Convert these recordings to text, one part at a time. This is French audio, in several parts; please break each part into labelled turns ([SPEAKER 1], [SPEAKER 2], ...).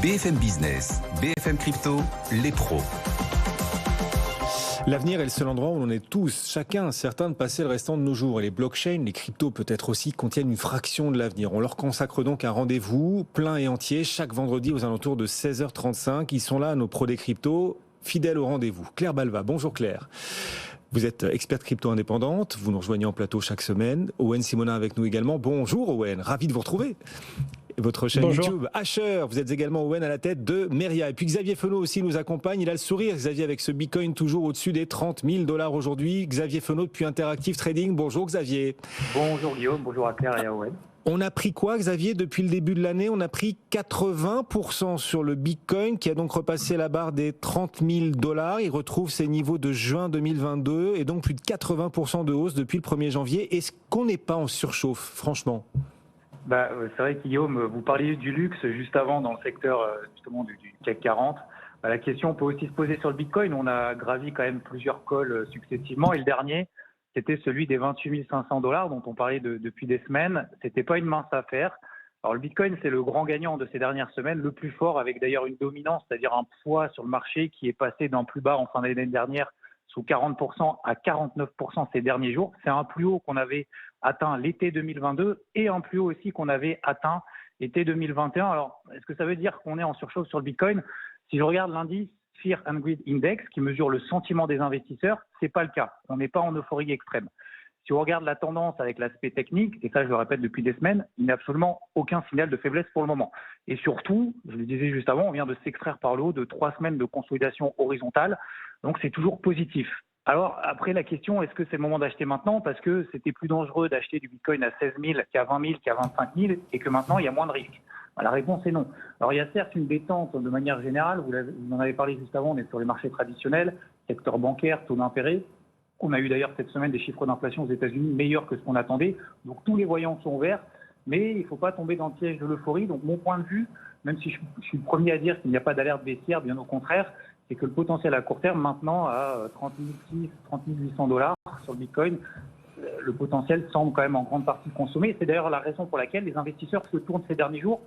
[SPEAKER 1] BFM Business, BFM Crypto, les pros.
[SPEAKER 2] L'avenir est le seul endroit où on est tous, chacun, certain de passer le restant de nos jours. Et les blockchains, les cryptos peut-être aussi, contiennent une fraction de l'avenir. On leur consacre donc un rendez-vous plein et entier chaque vendredi aux alentours de 16h35. Ils sont là, nos pros des cryptos, fidèles au rendez-vous. Claire Balva, bonjour Claire. Vous êtes experte crypto indépendante, vous nous rejoignez en plateau chaque semaine. Owen Simonin avec nous également. Bonjour Owen, ravi de vous retrouver. Votre chaîne YouTube, Asher, vous êtes également Owen à la tête de Meria. Et puis Xavier Fenot aussi nous accompagne, il a le sourire, Xavier, avec ce Bitcoin toujours au-dessus des 30 000 $ aujourd'hui. Xavier Fenot depuis Interactive Trading, bonjour Xavier.
[SPEAKER 3] Bonjour Guillaume, bonjour à Claire et à Owen.
[SPEAKER 2] On a pris quoi Xavier depuis le début de l'année? On a pris 80% sur le Bitcoin qui a donc repassé la barre des 30 000 $. Il retrouve ses niveaux de juin 2022 et donc plus de 80% de hausse depuis le 1er janvier. Est-ce qu'on n'est pas en surchauffe, franchement?
[SPEAKER 3] C'est vrai Guillaume, vous parliez du luxe juste avant dans le secteur justement du CAC 40. La question peut aussi se poser sur le Bitcoin. On a gravi quand même plusieurs cols successivement et le dernier, c'était celui des 28 500 $ dont on parlait depuis des semaines. C'était pas une mince affaire. Alors le Bitcoin, c'est le grand gagnant de ces dernières semaines, le plus fort, avec d'ailleurs une dominance, c'est-à-dire un poids sur le marché qui est passé d'un plus bas en fin d'année dernière sous 40% à 49% ces derniers jours. C'est un plus haut qu'on avait atteint l'été 2022 et un plus haut aussi qu'on avait atteint l'été 2021. Alors, est-ce que ça veut dire qu'on est en surchauffe sur le Bitcoin? Si je regarde l'indice Fear and Greed Index, qui mesure le sentiment des investisseurs, c'est pas le cas. On n'est pas en euphorie extrême. Si on regarde la tendance avec l'aspect technique, et ça je le répète depuis des semaines, il n'y a absolument aucun signal de faiblesse pour le moment. Et surtout, je le disais juste avant, on vient de s'extraire par le haut de 3 semaines de consolidation horizontale, donc c'est toujours positif. Alors après la question, est-ce que c'est le moment d'acheter maintenant? Parce que c'était plus dangereux d'acheter du Bitcoin à 16 000 qu'à 20 000, qu'à 25 000 et que maintenant il y a moins de risques. La réponse est non. Alors il y a certes une détente de manière générale, vous en avez parlé juste avant, on est sur les marchés traditionnels, secteur bancaire, taux d'intérêt. On a eu d'ailleurs cette semaine des chiffres d'inflation aux États-Unis meilleurs que ce qu'on attendait. Donc tous les voyants sont verts, mais il ne faut pas tomber dans le piège de l'euphorie. Donc mon point de vue, même si je suis le premier à dire qu'il n'y a pas d'alerte baissière, bien au contraire, c'est que le potentiel à court terme, maintenant à 30 800 $ sur le Bitcoin, le potentiel semble quand même en grande partie consommé. C'est d'ailleurs la raison pour laquelle les investisseurs se tournent ces derniers jours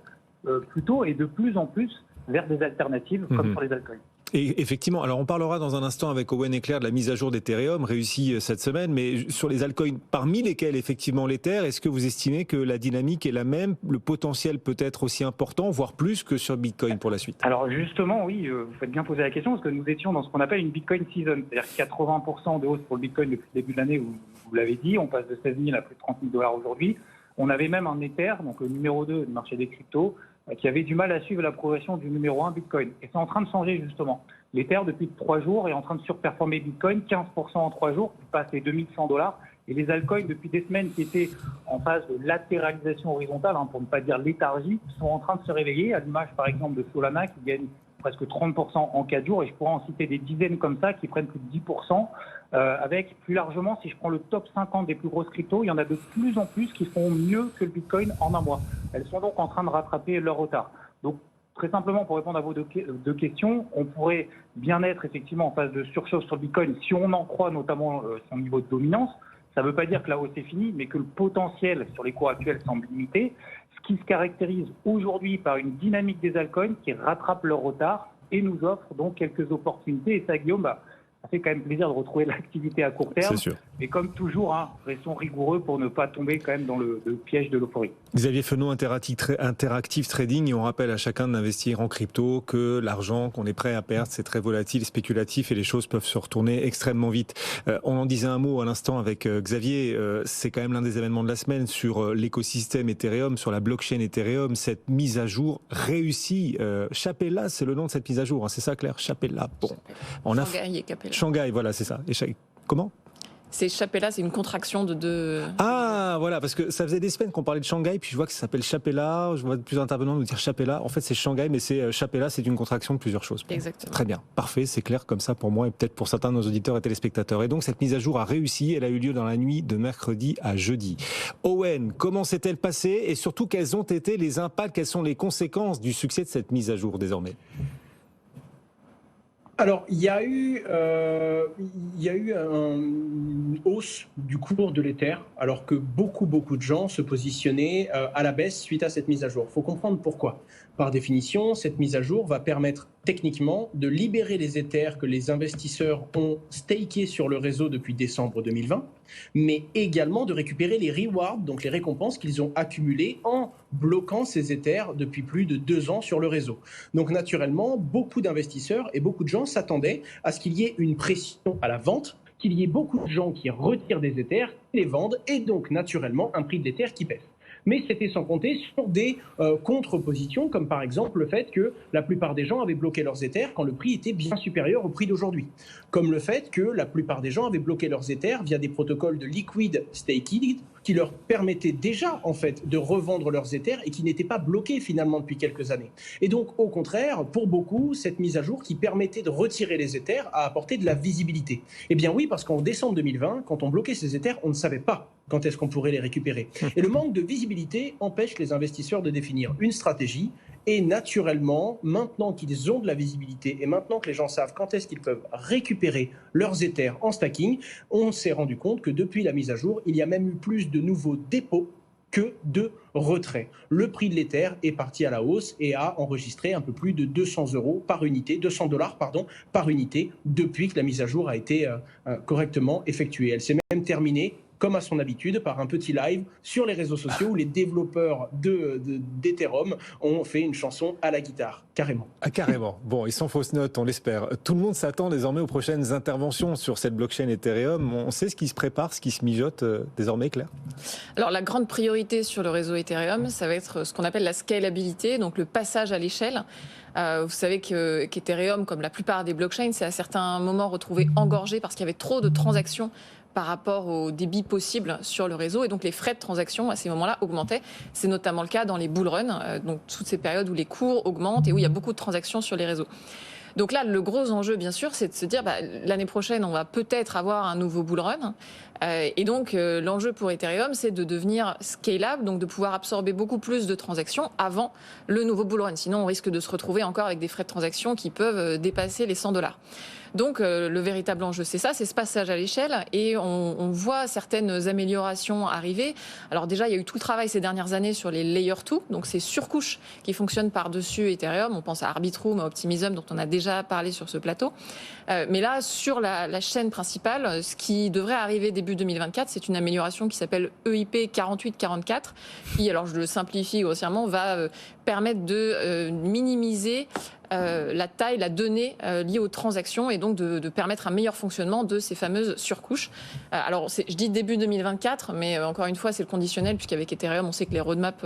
[SPEAKER 3] plutôt et de plus en plus vers des alternatives comme sur les altcoins.
[SPEAKER 2] Et effectivement, alors on parlera dans un instant avec Owen et Claire de la mise à jour d'Ethereum réussie cette semaine, mais sur les altcoins, parmi lesquels effectivement l'Ether, est-ce que vous estimez que la dynamique est la même, le potentiel peut être aussi important, voire plus que sur Bitcoin pour la suite?
[SPEAKER 3] Alors justement, oui, vous faites bien poser la question, parce que nous étions dans ce qu'on appelle une Bitcoin season, c'est-à-dire 80% de hausse pour le Bitcoin depuis le début de l'année, vous l'avez dit, on passe de 16 000 à plus de 30 000 $ aujourd'hui. On avait même un Ether, donc le numéro 2 du marché des cryptos, qui avait du mal à suivre la progression du numéro 1 Bitcoin. Et c'est en train de changer justement. L'Ether, depuis 3 jours, est en train de surperformer Bitcoin, 15% en 3 jours, qui passe les 2100 $. Et les altcoins, depuis des semaines, qui étaient en phase de latéralisation horizontale, pour ne pas dire léthargie, sont en train de se réveiller, à l'image par exemple de Solana, qui gagne presque 30% en 4 jours, et je pourrais en citer des dizaines comme ça, qui prennent plus de 10%. Avec plus largement, si je prends le top 50 des plus grosses cryptos, il y en a de plus en plus qui font mieux que le Bitcoin en un mois. Elles sont donc en train de rattraper leur retard. Donc, très simplement, pour répondre à vos deux questions, on pourrait bien être effectivement en phase de surchauffe sur le Bitcoin si on en croit notamment son niveau de dominance. Ça ne veut pas dire que la hausse est finie, mais que le potentiel sur les cours actuels semble limité, ce qui se caractérise aujourd'hui par une dynamique des altcoins qui rattrape leur retard et nous offre donc quelques opportunités. Et ça, Guillaume, ça fait quand même plaisir de retrouver l'activité à court terme.
[SPEAKER 2] C'est sûr.
[SPEAKER 3] Mais comme toujours, restons rigoureux pour ne pas tomber quand même dans le piège de l'euphorie.
[SPEAKER 2] Xavier Fenot, Interactive Trading, et on rappelle à chacun d'investir en crypto que l'argent qu'on est prêt à perdre, c'est très volatile, spéculatif et les choses peuvent se retourner extrêmement vite. On en disait un mot à l'instant avec Xavier, c'est quand même l'un des événements de la semaine sur l'écosystème Ethereum, sur la blockchain Ethereum, cette mise à jour réussie. Chapella, c'est le nom de cette mise à jour, c'est ça Claire? Chapella. Bon.
[SPEAKER 4] Shanghai et Capella.
[SPEAKER 2] Shanghai, voilà, c'est ça. Comment?
[SPEAKER 4] C'est Chapella, c'est une contraction de deux.
[SPEAKER 2] Ah, voilà, parce que ça faisait des semaines qu'on parlait de Shanghai, puis je vois que ça s'appelle Chapella. Je vois plusieurs intervenants nous dire Chapella. En fait, c'est Shanghai, mais c'est Chapella, c'est une contraction de plusieurs choses.
[SPEAKER 4] Exactement.
[SPEAKER 2] Très bien, parfait, c'est clair comme ça pour moi et peut-être pour certains de nos auditeurs et téléspectateurs. Et donc, cette mise à jour a réussi. Elle a eu lieu dans la nuit de mercredi à jeudi. Owen, comment s'est-elle passée et surtout, quels ont été les impacts, quelles sont les conséquences du succès de cette mise à jour désormais?
[SPEAKER 5] Alors, il y a eu une hausse du cours de l'Ether, alors que beaucoup de gens se positionnaient à la baisse suite à cette mise à jour. Il faut comprendre pourquoi. Par définition, cette mise à jour va permettre techniquement de libérer les Ethers que les investisseurs ont stakés sur le réseau depuis décembre 2020, mais également de récupérer les rewards, donc les récompenses qu'ils ont accumulées en bloquant ces Ethers depuis plus de 2 ans sur le réseau. Donc naturellement, beaucoup d'investisseurs et beaucoup de gens s'attendaient à ce qu'il y ait une pression à la vente, qu'il y ait beaucoup de gens qui retirent des Ethers, qui les vendent, et donc naturellement un prix de l'Ether qui baisse. Mais c'était sans compter sur des contre-positions, comme par exemple le fait que la plupart des gens avaient bloqué leurs Ethers quand le prix était bien supérieur au prix d'aujourd'hui. Comme le fait que la plupart des gens avaient bloqué leurs Ethers via des protocoles de liquid staking qui leur permettaient déjà en fait de revendre leurs Ethers et qui n'étaient pas bloqués finalement depuis quelques années. Et donc au contraire, pour beaucoup, cette mise à jour qui permettait de retirer les Ethers a apporté de la visibilité. Eh bien oui, parce qu'en décembre 2020, quand on bloquait ces Ethers, on ne savait pas quand est-ce qu'on pourrait les récupérer. Et le manque de visibilité empêche les investisseurs de définir une stratégie. Et naturellement, maintenant qu'ils ont de la visibilité et maintenant que les gens savent quand est-ce qu'ils peuvent récupérer leurs Ethers en stacking, on s'est rendu compte que depuis la mise à jour, il y a même eu plus de nouveaux dépôts que de retraits. Le prix de l'Ether est parti à la hausse et a enregistré un peu plus de 200 € par unité, 200 $ par unité depuis que la mise à jour a été correctement effectuée. Elle s'est même terminée comme à son habitude, par un petit live sur les réseaux sociaux où les développeurs d'Ethereum ont fait une chanson à la guitare, carrément.
[SPEAKER 2] Ah, carrément. Bon, et sans fausse note, on l'espère. Tout le monde s'attend désormais aux prochaines interventions sur cette blockchain Ethereum. On sait ce qui se prépare, ce qui se mijote désormais, Claire ?
[SPEAKER 4] Alors, la grande priorité sur le réseau Ethereum, ça va être ce qu'on appelle la scalabilité, donc le passage à l'échelle. Vous savez qu'Ethereum, comme la plupart des blockchains, s'est à certains moments retrouvé engorgé parce qu'il y avait trop de transactions par rapport au débit possible sur le réseau. Et donc, les frais de transaction, à ces moments-là, augmentaient. C'est notamment le cas dans les bull runs, donc toutes ces périodes où les cours augmentent et où il y a beaucoup de transactions sur les réseaux. Donc là, le gros enjeu, bien sûr, c'est de se dire, l'année prochaine, on va peut-être avoir un nouveau bull run. Et donc, l'enjeu pour Ethereum, c'est de devenir scalable, donc de pouvoir absorber beaucoup plus de transactions avant le nouveau bull run. Sinon, on risque de se retrouver encore avec des frais de transaction qui peuvent dépasser les 100 $. Donc, le véritable enjeu, c'est ça, c'est ce passage à l'échelle. Et on voit certaines améliorations arriver. Alors déjà, il y a eu tout le travail ces dernières années sur les layer 2, donc ces surcouches qui fonctionnent par-dessus Ethereum. On pense à Arbitrum, à Optimism, dont on a déjà parlé sur ce plateau. Mais là, sur la chaîne principale, ce qui devrait arriver début 2024, c'est une amélioration qui s'appelle EIP 4844, qui, alors je le simplifie grossièrement, va permettre de minimiser la taille, la donnée liée aux transactions et donc de permettre un meilleur fonctionnement de ces fameuses surcouches. Alors, je dis début 2024, mais encore une fois, c'est le conditionnel, puisqu'avec Ethereum, on sait que les roadmaps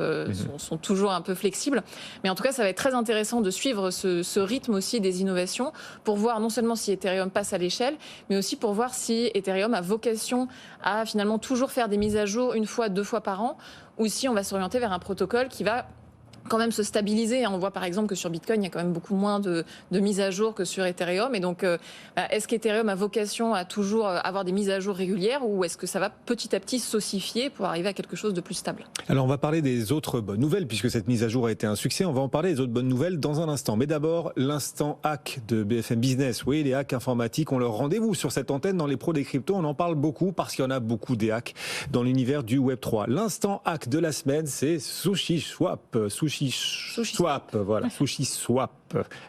[SPEAKER 4] sont toujours un peu flexibles. Mais en tout cas, ça va être très intéressant de suivre ce rythme aussi des innovations pour voir non seulement si Ethereum passe à l'échelle, mais aussi pour voir si Ethereum a vocation à finalement toujours faire des mises à jour 1 fois, 2 fois par an, ou si on va s'orienter vers un protocole qui va quand même se stabiliser. On voit par exemple que sur Bitcoin, il y a quand même beaucoup moins de mises à jour que sur Ethereum. Et donc, est-ce qu'Ethereum a vocation à toujours avoir des mises à jour régulières ou est-ce que ça va petit à petit s'ossifier pour arriver à quelque chose de plus stable ?
[SPEAKER 2] Alors, on va parler des autres bonnes nouvelles puisque cette mise à jour a été un succès. On va en parler des autres bonnes nouvelles dans un instant. Mais d'abord, l'instant hack de BFM Business. Oui, les hacks informatiques ont leur rendez-vous sur cette antenne dans les pros des cryptos. On en parle beaucoup parce qu'il y en a beaucoup des hacks dans l'univers du Web3. L'instant hack de la semaine, c'est SushiSwap. SushiSwap, voilà, SushiSwap.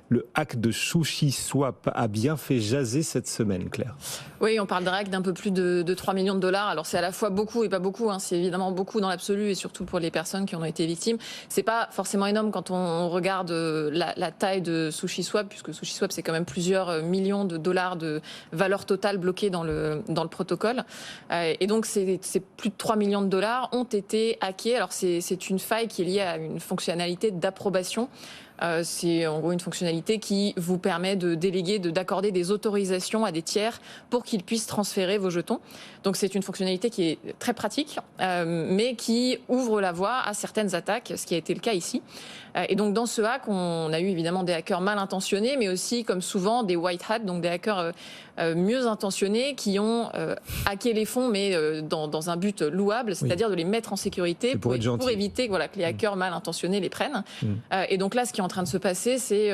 [SPEAKER 2] Le hack de SushiSwap a bien fait jaser cette semaine, Claire.
[SPEAKER 4] Oui, on parle d'un hack d'un peu plus de 3 millions de $. Alors c'est à la fois beaucoup et pas beaucoup, c'est évidemment beaucoup dans l'absolu et surtout pour les personnes qui en ont été victimes. C'est pas forcément énorme quand on regarde la taille de SushiSwap, puisque SushiSwap c'est quand même plusieurs millions de dollars de valeur totale bloquée dans le protocole. Et donc ces plus de 3 millions de $ ont été hackés. Alors c'est une faille qui est liée à une fonctionnalité d'approbation. C'est en gros une fonctionnalité qui vous permet de déléguer, d'accorder des autorisations à des tiers pour qu'ils puissent transférer vos jetons. Donc c'est une fonctionnalité qui est très pratique, mais qui ouvre la voie à certaines attaques, ce qui a été le cas ici. Et donc dans ce hack, on a eu évidemment des hackers mal intentionnés, mais aussi comme souvent des white hats, donc des hackers mieux intentionnés qui ont hacké les fonds, mais dans un but louable, c'est-à-dire de les mettre en sécurité pour éviter que les hackers mal intentionnés les prennent. Et donc là, ce qui est en train de se passer, c'est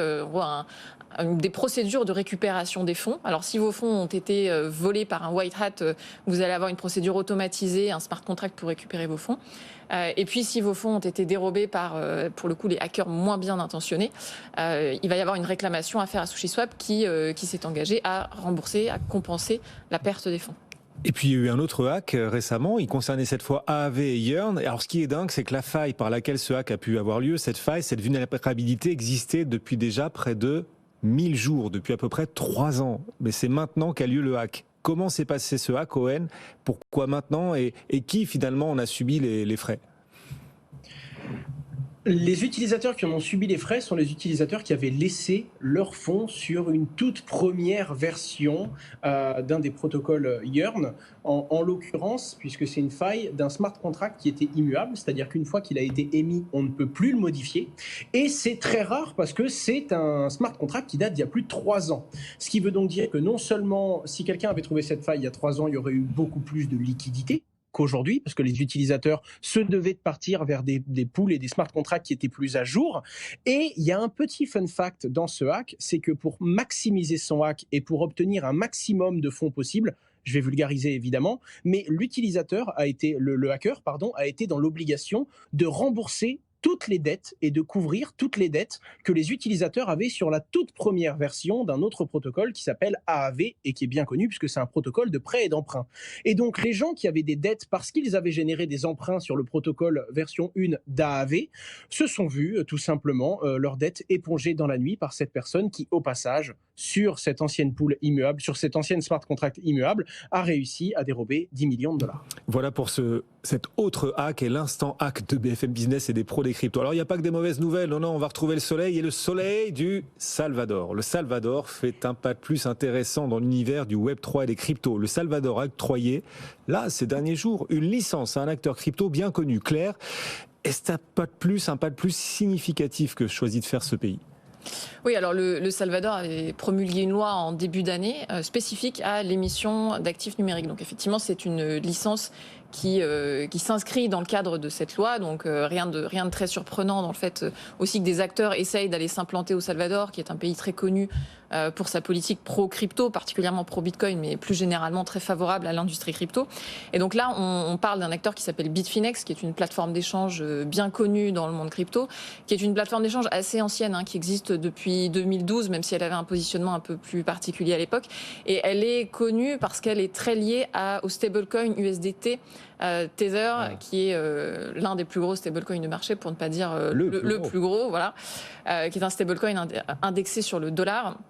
[SPEAKER 4] des procédures de récupération des fonds. Alors, si vos fonds ont été volés par un white hat, vous allez avoir une procédure automatisée, un smart contract pour récupérer vos fonds. Et puis, si vos fonds ont été dérobés par, pour le coup, les hackers moins bien intentionnés, il va y avoir une réclamation à faire à SushiSwap qui s'est engagé à rembourser, à compenser la perte des fonds.
[SPEAKER 2] Et puis il y a eu un autre hack récemment, il concernait cette fois AAV et Yearn. Alors ce qui est dingue, c'est que la faille par laquelle ce hack a pu avoir lieu, cette vulnérabilité existait depuis déjà près de 1000 jours, depuis à peu près 3 ans. Mais c'est maintenant qu'a lieu le hack. Comment s'est passé ce hack, Owen? Pourquoi maintenant et qui finalement en a subi les frais?
[SPEAKER 5] Les utilisateurs qui en ont subi les frais sont les utilisateurs qui avaient laissé leurs fonds sur une toute première version d'un des protocoles Yearn, en l'occurrence, puisque c'est une faille d'un smart contract qui était immuable, c'est-à-dire qu'une fois qu'il a été émis, on ne peut plus le modifier. Et c'est très rare parce que c'est un smart contract qui date d'il y a plus de 3 ans. Ce qui veut donc dire que non seulement, si quelqu'un avait trouvé cette faille il y a 3 ans, il y aurait eu beaucoup plus de liquidité qu'aujourd'hui, parce que les utilisateurs se devaient de partir vers des pools et des smart contracts qui étaient plus à jour. Et il y a un petit fun fact dans ce hack, c'est que pour maximiser son hack et pour obtenir un maximum de fonds possible, je vais vulgariser évidemment, mais l'utilisateur le hacker, a été dans l'obligation de rembourser toutes les dettes et de couvrir toutes les dettes que les utilisateurs avaient sur la toute première version d'un autre protocole qui s'appelle AAV et qui est bien connu puisque c'est un protocole de prêt et d'emprunt. Et donc les gens qui avaient des dettes parce qu'ils avaient généré des emprunts sur le protocole version 1 d'AAV se sont vus tout simplement leurs dettes épongées dans la nuit par cette personne qui, au passage, sur cette ancienne pool immuable, sur cette ancienne smart contract immuable, a réussi à dérober 10 millions de dollars.
[SPEAKER 2] Voilà pour cet autre hack et l'instant hack de BFM Business et des pros des cryptos. Alors il n'y a pas que des mauvaises nouvelles, non, on va retrouver le soleil et le soleil du Salvador. Le Salvador fait un pas de plus intéressant dans l'univers du Web3 et des cryptos. Le Salvador a octroyé, là, ces derniers jours, une licence à un acteur crypto bien connu. Claire, est-ce un pas de plus significatif que choisit de faire ce pays ?
[SPEAKER 4] Oui, alors le Salvador avait promulgué une loi en début d'année spécifique à l'émission d'actifs numériques. Donc effectivement, c'est une licence qui s'inscrit dans le cadre de cette loi. Donc rien de très surprenant dans le fait aussi que des acteurs essayent d'aller s'implanter au Salvador, qui est un pays très connu pour sa politique pro-crypto, particulièrement pro-Bitcoin, mais plus généralement très favorable à l'industrie crypto. Et donc là, on parle d'un acteur qui s'appelle Bitfinex, qui est une plateforme d'échange bien connue dans le monde crypto, qui est une plateforme d'échange assez ancienne, qui existe depuis 2012, même si elle avait un positionnement un peu plus particulier à l'époque. Et elle est connue parce qu'elle est très liée au stablecoin USDT Tether, qui est l'un des plus gros stablecoins de marché, pour ne pas dire le plus gros, voilà, qui est un stablecoin indexé sur le dollar.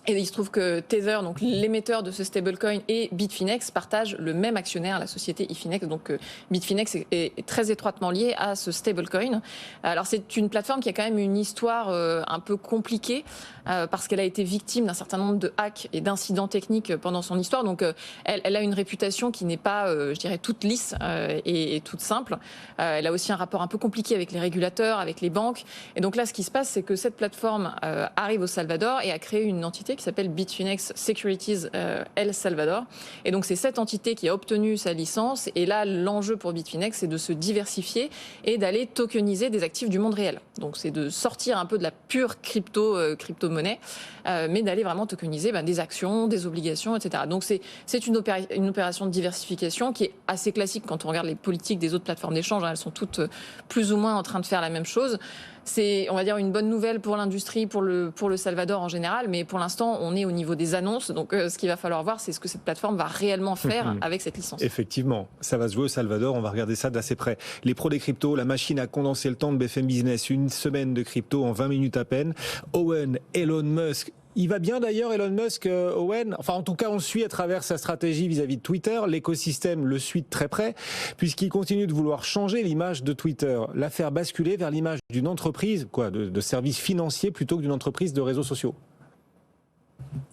[SPEAKER 4] Et il se trouve que Tether, donc l'émetteur de ce stablecoin, et Bitfinex partagent le même actionnaire, la société Efinex. Donc Bitfinex est très étroitement lié à ce stablecoin. Alors c'est une plateforme qui a quand même une histoire un peu compliquée parce qu'elle a été victime d'un certain nombre de hacks et d'incidents techniques pendant son histoire. Donc elle a une réputation qui n'est pas, je dirais, toute lisse et toute simple. Elle a aussi un rapport un peu compliqué avec les régulateurs, avec les banques. Et donc là, ce qui se passe, c'est que cette plateforme arrive au Salvador et a créé une entité qui s'appelle Bitfinex Securities El Salvador. Et donc c'est cette entité qui a obtenu sa licence. Et là, l'enjeu pour Bitfinex, c'est de se diversifier et d'aller tokeniser des actifs du monde réel. Donc c'est de sortir un peu de la pure crypto-monnaie, mais d'aller vraiment tokeniser des actions, des obligations, etc. Donc c'est une opération de diversification qui est assez classique quand on regarde les politiques des autres plateformes d'échange. Elles sont toutes plus ou moins en train de faire la même chose. C'est, on va dire, une bonne nouvelle pour l'industrie, pour le Salvador en général, mais pour l'instant, on est au niveau des annonces. Donc, ce qu'il va falloir voir, c'est ce que cette plateforme va réellement faire avec cette licence.
[SPEAKER 2] Effectivement, ça va se jouer au Salvador. On va regarder ça d'assez près. Les pros des cryptos, la machine a condensé le temps de BFM Business. Une semaine de crypto en 20 minutes à peine. Owen, Elon Musk. Il va bien d'ailleurs, Elon Musk, Owen. Enfin, en tout cas, on le suit à travers sa stratégie vis-à-vis de Twitter. L'écosystème le suit de très près, puisqu'il continue de vouloir changer l'image de Twitter, la faire basculer vers l'image d'une entreprise, de services financiers plutôt que d'une entreprise de réseaux sociaux.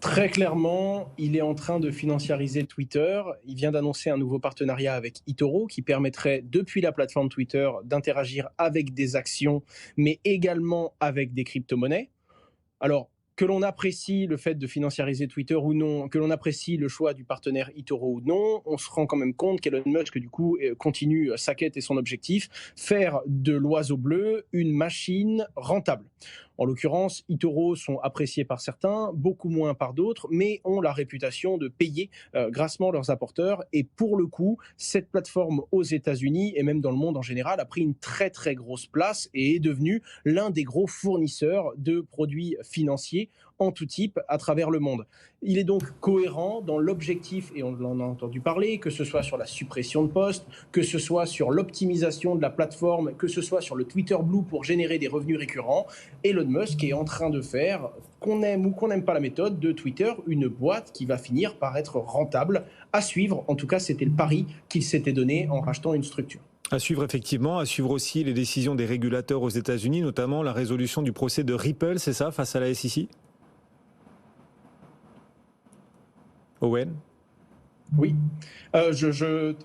[SPEAKER 5] Très clairement, il est en train de financiariser Twitter. Il vient d'annoncer un nouveau partenariat avec eToro qui permettrait, depuis la plateforme Twitter, d'interagir avec des actions, mais également avec des crypto-monnaies. Alors, Que l'on apprécie le fait de financiariser Twitter ou non, que l'on apprécie le choix du partenaire eToro ou non, on se rend quand même compte qu'Elon Musk, du coup, continue sa quête et son objectif, faire de l'oiseau bleu une machine rentable. En l'occurrence, eToro sont appréciés par certains, beaucoup moins par d'autres, mais ont la réputation de payer grassement leurs apporteurs. Et pour le coup, cette plateforme aux États-Unis et même dans le monde en général a pris une très très grosse place et est devenue l'un des gros fournisseurs de produits financiers en tout type à travers le monde. Il est donc cohérent dans l'objectif, et on en a entendu parler, que ce soit sur la suppression de postes, que ce soit sur l'optimisation de la plateforme, que ce soit sur le Twitter Blue pour générer des revenus récurrents. Elon Musk est en train de faire, qu'on aime ou qu'on n'aime pas la méthode, de Twitter une boîte qui va finir par être rentable à suivre. En tout cas, c'était le pari qu'il s'était donné en rachetant une structure.
[SPEAKER 2] À suivre effectivement, à suivre aussi les décisions des régulateurs aux États-Unis, notamment la résolution du procès de Ripple, c'est ça, face à la SEC? Owen?
[SPEAKER 5] Oui.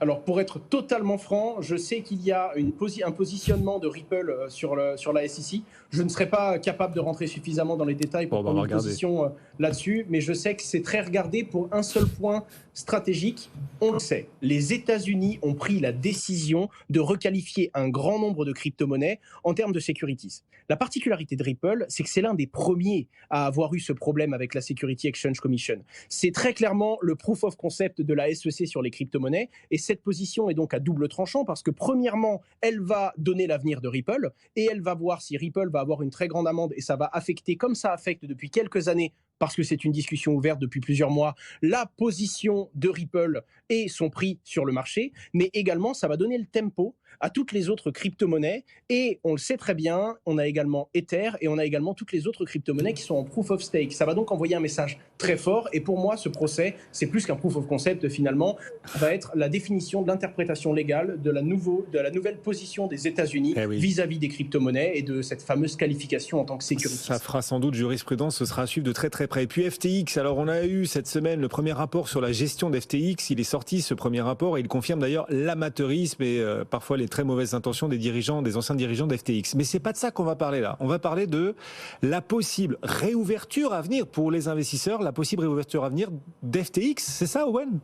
[SPEAKER 5] Alors, pour être totalement franc, je sais qu'il y a un positionnement de Ripple sur la SEC. Je ne serais pas capable de rentrer suffisamment dans les détails pour prendre une position là-dessus, mais je sais que c'est très regardé pour un seul point stratégique. On le sait, les États-Unis ont pris la décision de requalifier un grand nombre de crypto-monnaies en termes de securities. La particularité de Ripple, c'est que c'est l'un des premiers à avoir eu ce problème avec la Security Exchange Commission. C'est très clairement le proof of concept de la SEC sur les crypto-monnaies, et cette position est donc à double tranchant parce que premièrement, elle va donner l'avenir de Ripple et elle va voir si Ripple va avoir une très grande amende, et ça va affecter, comme ça affecte depuis quelques années, parce que c'est une discussion ouverte depuis plusieurs mois, la position de Ripple et son prix sur le marché, mais également ça va donner le tempo à toutes les autres crypto-monnaies, et on le sait très bien, on a également Ether et on a également toutes les autres crypto-monnaies qui sont en proof of stake. Ça va donc envoyer un message très fort, et pour moi ce procès, c'est plus qu'un proof of concept finalement, va être la définition de l'interprétation légale de la nouvelle position des États-Unis vis-à-vis des crypto-monnaies et de cette fameuse qualification en tant que sécurité.
[SPEAKER 2] Ça fera sans doute jurisprudence, ce sera à suivre de très très près. Et puis FTX, alors on a eu cette semaine le premier rapport sur la gestion d'FTX, il est sorti ce premier rapport et il confirme d'ailleurs l'amateurisme et parfois les très mauvaises intentions des anciens dirigeants d'FTX. Mais c'est pas de ça qu'on va parler là, on va parler de la possible réouverture à venir pour les investisseurs, la possible réouverture à venir d'FTX, c'est ça Owen ?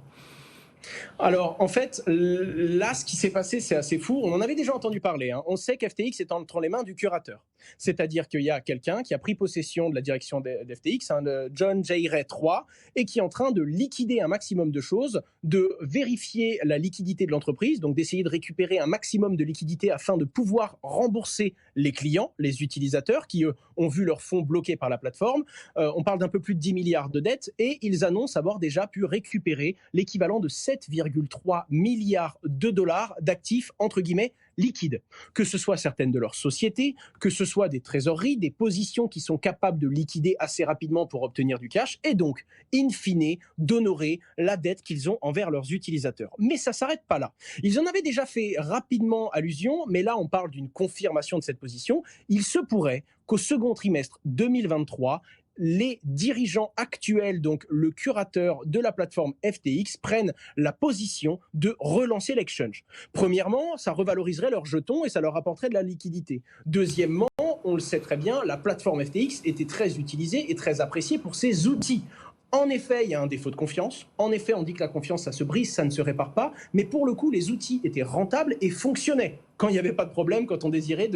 [SPEAKER 5] Alors, en fait, là, ce qui s'est passé, c'est assez fou. On en avait déjà entendu parler. On sait qu'FTX est entre les mains du curateur. C'est-à-dire qu'il y a quelqu'un qui a pris possession de la direction d'FTX, John J. Ray III, et qui est en train de liquider un maximum de choses, de vérifier la liquidité de l'entreprise, donc d'essayer de récupérer un maximum de liquidité afin de pouvoir rembourser les clients, les utilisateurs, qui ont vu leurs fonds bloqués par la plateforme. On parle d'un peu plus de 10 milliards de dettes, et ils annoncent avoir déjà pu récupérer l'équivalent de 7,3 milliards de dollars d'actifs, entre guillemets, liquides. Que ce soit certaines de leurs sociétés, que ce soit des trésoreries, des positions qui sont capables de liquider assez rapidement pour obtenir du cash, et donc, in fine, d'honorer la dette qu'ils ont envers leurs utilisateurs. Mais ça ne s'arrête pas là. Ils en avaient déjà fait rapidement allusion, mais là, on parle d'une confirmation de cette position. Il se pourrait qu'au second trimestre 2023, les dirigeants actuels, donc le curateur de la plateforme FTX, prennent la position de relancer l'exchange. Premièrement, ça revaloriserait leurs jetons et ça leur apporterait de la liquidité. Deuxièmement, on le sait très bien, la plateforme FTX était très utilisée et très appréciée pour ses outils. En effet, il y a un défaut de confiance. En effet, on dit que la confiance, ça se brise, ça ne se répare pas. Mais pour le coup, les outils étaient rentables et fonctionnaient quand il n'y avait pas de problème, quand on désirait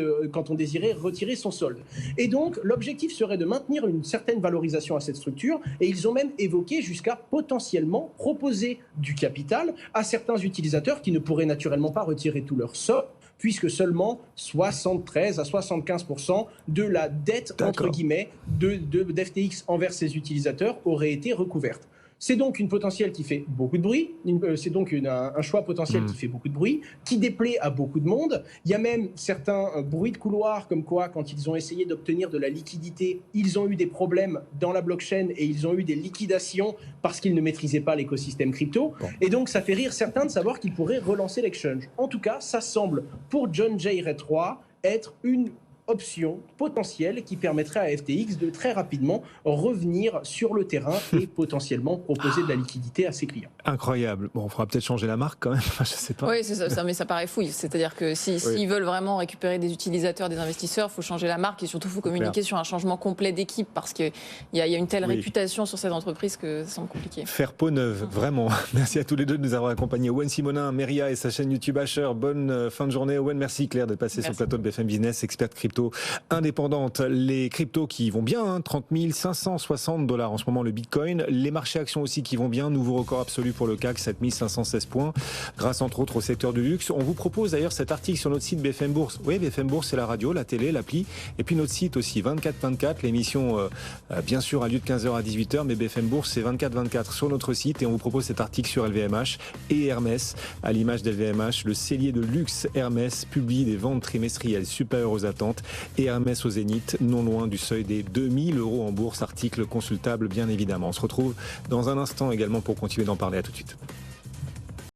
[SPEAKER 5] retirer son solde. Et donc, l'objectif serait de maintenir une certaine valorisation à cette structure. Et ils ont même évoqué jusqu'à potentiellement proposer du capital à certains utilisateurs qui ne pourraient naturellement pas retirer tout leur solde, puisque seulement 73 à 75% de la dette, entre guillemets, d'FTX envers ses utilisateurs aurait été recouverte. C'est donc une potentielle qui fait beaucoup de bruit, c'est donc un choix potentiel qui fait beaucoup de bruit, qui déplaît à beaucoup de monde. Il y a même certains bruits de couloir comme quoi, quand ils ont essayé d'obtenir de la liquidité, ils ont eu des problèmes dans la blockchain et ils ont eu des liquidations parce qu'ils ne maîtrisaient pas l'écosystème crypto. Et donc, ça fait rire certains de savoir qu'ils pourraient relancer l'exchange. En tout cas, ça semble, pour John J. Ray III, être une option potentielle qui permettrait à FTX de très rapidement revenir sur le terrain et potentiellement proposer de la liquidité à ses clients.
[SPEAKER 2] Incroyable. Bon, on fera peut-être changer la marque quand même. Enfin, je sais pas.
[SPEAKER 4] Oui, c'est ça, mais ça paraît fou. C'est-à-dire que s'ils veulent vraiment récupérer des utilisateurs, des investisseurs, il faut changer la marque et surtout il faut communiquer sur un changement complet d'équipe parce qu'il y a une telle réputation sur cette entreprise que ça semble compliqué.
[SPEAKER 2] Faire peau neuve, vraiment. Merci à tous les deux de nous avoir accompagnés. Owen Simonin, Meria et sa chaîne YouTube Asher. Bonne fin de journée. Owen, merci Claire d'être passée sur le plateau de BFM Business, experte crypto indépendante. Les cryptos qui vont bien, 30 560 $ en ce moment le Bitcoin. Les marchés actions aussi qui vont bien. Nouveau record absolu pour le CAC, 7 516 points. Grâce entre autres au secteur du luxe. On vous propose d'ailleurs cet article sur notre site BFM Bourse. Oui, BFM Bourse, c'est la radio, la télé, l'appli. Et puis notre site aussi, 24/24. L'émission, bien sûr, a lieu de 15h à 18h, mais BFM Bourse, c'est 24/24 sur notre site. Et on vous propose cet article sur LVMH et Hermès. À l'image d'LVMH, le cellier de luxe Hermès publie des ventes trimestrielles supérieures aux attentes. Et Hermès au zénith, non loin du seuil des 2000 € en bourse. Article consultable, bien évidemment. On se retrouve dans un instant également pour continuer d'en parler. À tout de suite.